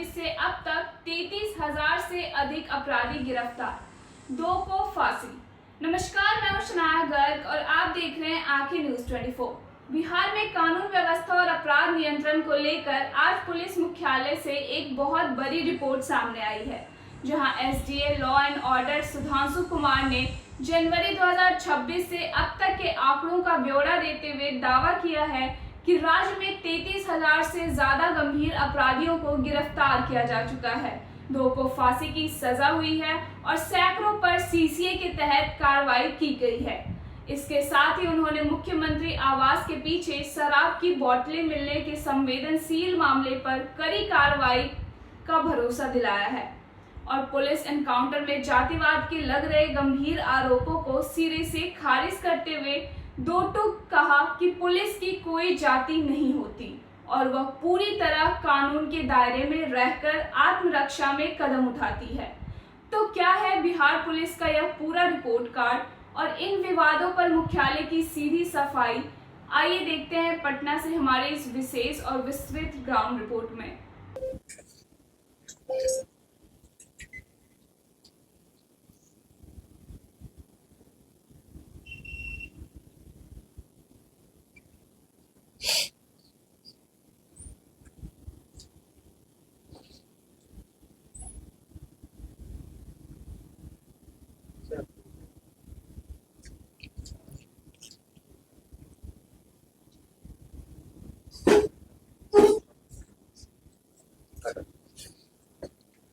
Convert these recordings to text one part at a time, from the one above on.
2026 से अब तक 33,000 से अधिक अपराधी गिरफ्तार, 2 को फांसी। नमस्कार, मैं हूं शनाया गर्ग और आप देख रहे हैं आंखें न्यूज 24। बिहार में कानून व्यवस्था और अपराध नियंत्रण को लेकर आज पुलिस मुख्यालय से एक बहुत बड़ी रिपोर्ट सामने आई है, जहां SDA law and order Sudhanshu Kumar ने जनवरी 2026 से अब तक के आंकड़ों का ब्यौरा देते हुए दावा किया है कि राज्य में 33,000 से ज्यादा गंभीर अपराधियों को गिरफ्तार किया जा चुका है, 2 को फांसी की सजा हुई है और सैकड़ों पर सीसीए के तहत कार्रवाई की गई है। इसके साथ ही उन्होंने मुख्यमंत्री आवास के पीछे शराब की बोतलें मिलने के संवेदनशील मामले पर कड़ी कार्रवाई का भरोसा दिलाया है और पुलिस एनकाउंटर में जातिवाद के लग रहे गंभीर आरोपों को सिरे से खारिज करते हुए दो टूक कहा कि पुलिस की कोई जाति नहीं होती और वह पूरी तरह कानून के दायरे में रहकर आत्मरक्षा में कदम उठाती है। तो क्या है बिहार पुलिस का यह पूरा रिपोर्ट कार्ड और इन विवादों पर मुख्यालय की सीधी सफाई, आइए देखते हैं पटना से हमारे इस विशेष और विस्तृत ग्राउंड रिपोर्ट में।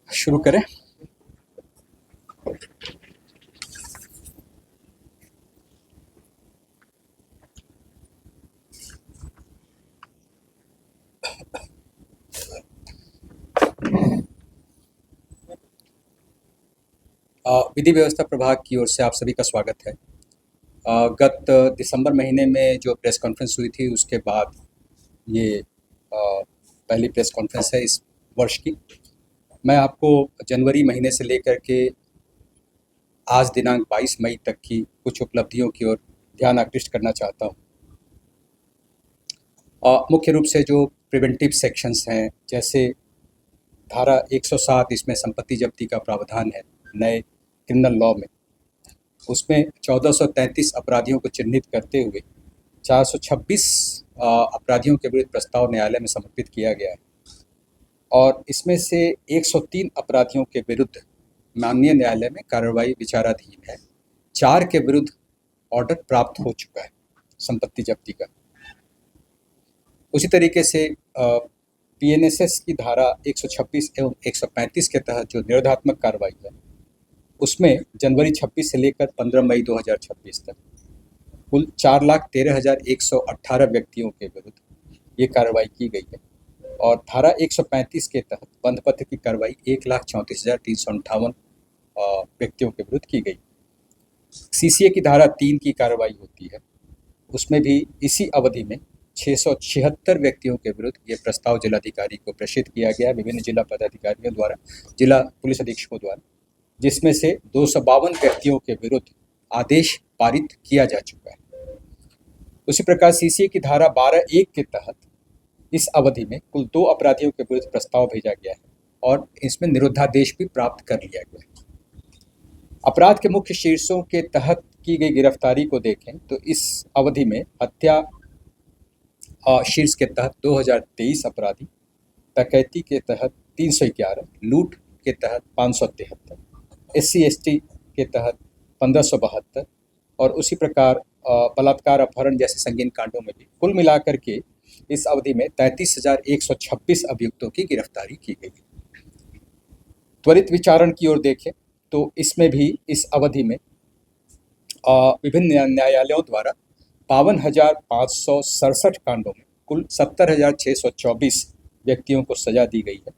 शुरू करें। विधि व्यवस्था प्रभाग की ओर से आप सभी का स्वागत है। गत दिसंबर महीने में जो प्रेस कॉन्फ्रेंस हुई थी उसके बाद ये पहली प्रेस कॉन्फ्रेंस है इस वर्ष की। मैं आपको जनवरी महीने से लेकर के आज दिनांक 22 मई तक की कुछ उपलब्धियों की ओर ध्यान आकृष्ट करना चाहता हूँ। मुख्य रूप से जो प्रिवेंटिव सेक्शंस हैं, जैसे धारा 107 इसमें संपत्ति जब्ती का प्रावधान है नए क्रिमिनल लॉ में, उसमें 1433 अपराधियों को चिन्हित करते हुए 426 अपराधियों के विरुद्ध प्रस्ताव न्यायालय में समर्पित किया गया है और इसमें से 103 अपराधियों के विरुद्ध माननीय न्यायालय में कार्रवाई विचाराधीन है। 4 के विरुद्ध ऑर्डर प्राप्त हो चुका है संपत्ति जब्ती का। उसी तरीके से पीएनएसएस की धारा 126 एवं 135 के तहत जो निरोधात्मक कार्रवाई है, उसमें जनवरी 26 से लेकर 15 मई 2026 तक कुल 4,13,118 व्यक्तियों के विरुद्ध ये कार्रवाई की गई है और धारा 135 के तहत बंधपत्र की कार्रवाई 1,34,358 व्यक्तियों के विरुद्ध की गई। सीसीए की धारा 3 की कार्रवाई होती है, उसमें भी इसी अवधि में 676 व्यक्तियों के विरुद्ध ये प्रस्ताव जिलाधिकारी को प्रेषित किया गया विभिन्न जिला पदाधिकारियों द्वारा, जिला पुलिस अधीक्षकों द्वारा, जिसमें से 252 व्यक्तियों के विरुद्ध आदेश पारित किया जा चुका है। उसी प्रकार सीसीए की धारा 12(1) के तहत इस अवधि में कुल 2 अपराधियों के विरुद्ध प्रस्ताव भेजा गया है और इसमें निरोधादेश भी प्राप्त कर लिया गया है। अपराध के मुख्य शीर्षों के तहत की गई गिरफ्तारी को देखें तो इस अवधि में हत्या शीर्ष के तहत 2023 अपराधी, डकैती के तहत 311, लूट के तहत 573, SC/ST के तहत 1572 और उसी प्रकार बलात्कार, अपहरण जैसे संगीन कांडों में भी कुल मिलाकर के इस अवधि में 33,126 अभियुक्तों की गिरफ्तारी की गई। त्वरित विचारण की ओर देखें तो इसमें भी इस अवधि में विभिन्न न्यायालयों द्वारा 52,567 कांडों में कुल 70,624 व्यक्तियों को सजा दी गई है,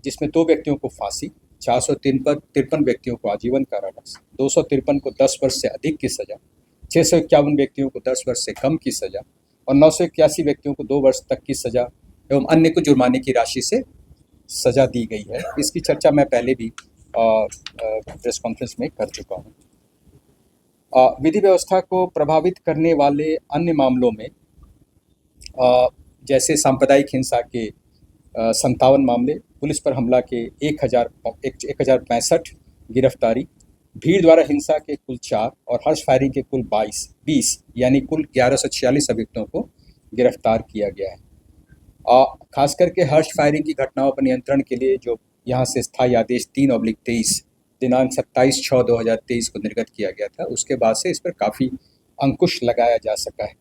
जिसमें 2 व्यक्तियों को फांसी, 453 व्यक्तियों को आजीवन कारावास, 253 को 10 वर्ष से अधिक की सजा, 651 व्यक्तियों को 10 वर्ष से कम की सजा और 981 व्यक्तियों को 2 वर्ष तक की सजा एवं अन्य को जुर्माने की राशि से सजा दी गई है। इसकी चर्चा मैं पहले भी प्रेस कॉन्फ्रेंस में कर चुका हूँ। विधि व्यवस्था को प्रभावित करने वाले अन्य मामलों में जैसे सांप्रदायिक हिंसा के 57 मामले, पुलिस पर हमला के 1065 गिरफ्तारी, भीड़ द्वारा हिंसा के कुल 4 और हर्ष फायरिंग के कुल 20 यानी कुल 1146 अभियुक्तों को गिरफ्तार किया गया है। खास करके हर्ष फायरिंग की घटनाओं पर नियंत्रण के लिए जो यहाँ से स्थायी आदेश 3/23 दिनांक 27/6/2023 को निर्गत किया गया था, उसके बाद से इस पर काफ़ी अंकुश लगाया जा सका है।